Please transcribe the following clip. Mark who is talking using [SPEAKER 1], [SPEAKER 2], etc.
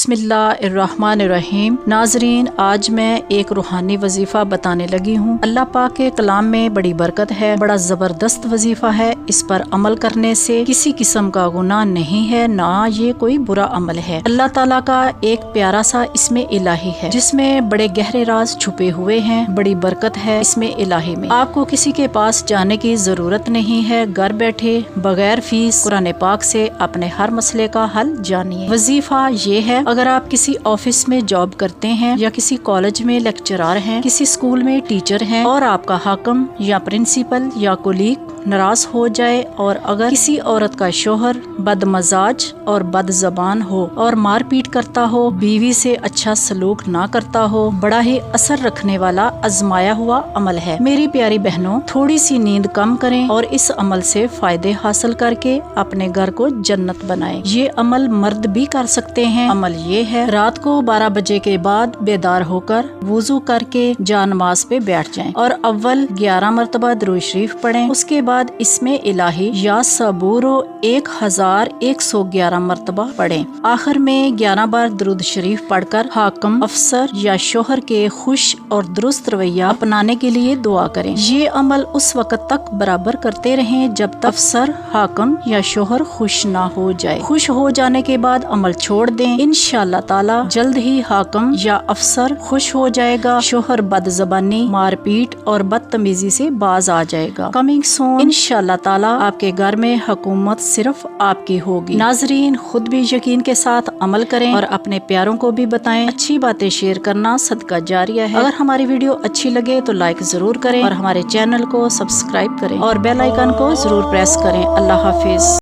[SPEAKER 1] बिस्मिल्लाहिर्रहमानिर्रहीम। नाजरीन, आज मैं एक रूहानी वजीफ़ा बताने लगी हूँ। अल्लाह पाक के कलाम में बड़ी बरकत है, बड़ा ज़बरदस्त वजीफ़ा है। इस पर अमल करने से किसी किस्म का गुनाह नहीं है, ना ये कोई बुरा अमल है। अल्लाह ताला का एक प्यारा सा इसमें इलाही है, जिसमें बड़े गहरे राज छुपे हुए हैं। बड़ी बरकत है इसमें इलाही में। आपको किसी के पास जाने की जरूरत नहीं है, घर बैठे बगैर फीस कुरान पाक से अपने हर मसले का हल जानिए। वजीफा ये है, अगर आप किसी ऑफिस में जॉब करते हैं या किसी कॉलेज में लेक्चरर हैं, किसी स्कूल में टीचर हैं और आपका हाकिम या प्रिंसिपल या कोलीग नाराज हो जाए, और अगर किसी औरत का शोहर बदमजाज और बदजबान हो और मार पीट करता हो, बीवी से अच्छा सलूक ना करता हो, बड़ा ही असर रखने वाला आजमाया हुआ अमल है। मेरी प्यारी बहनों, थोड़ी सी नींद कम करें और इस अमल से फायदे हासिल करके अपने घर को जन्नत बनाएं। ये अमल मर्द भी कर सकते हैं। अमल ये है, रात को 12 बजे के बाद बेदार होकर वुजू करके जानमाज पे बैठ जाएं और अव्वल 11 मरतबा दुरूद शरीफ पढ़ें। उसके बाद इसमें इलाही या सबूरो 1111 मरतबा पढ़ें। आखिर में 11 बार दुरूद शरीफ पढ़कर हाकिम, अफसर या शोहर के खुश और दुरुस्त रवैया अपनाने के लिए दुआ करें। ये अमल उस वक्त तक बराबर करते रहें जब तक अफसर, हाकिम या शोहर खुश ना हो जाए। खुश हो जाने के बाद अमल छोड़ दें। इंशाअल्लाह ताला जल्द ही हाकिम या अफसर खुश हो जाएगा, शोहर बदजबानी, मारपीट और बदतमीजी से बाज आ जाएगा। कमिंग सून इंशाअल्लाह ताला आपके घर में हुकूमत सिर्फ आपकी होगी। नाजरीन, खुद भी यकीन के साथ अमल करें और अपने प्यारों को भी बताएं। अच्छी बातें शेयर करना सदका जारिया है। अगर हमारी वीडियो अच्छी लगे तो लाइक जरूर करें और हमारे चैनल को सब्सक्राइब करें और बेल आइकन को जरूर प्रेस करें। अल्लाह हाफिज।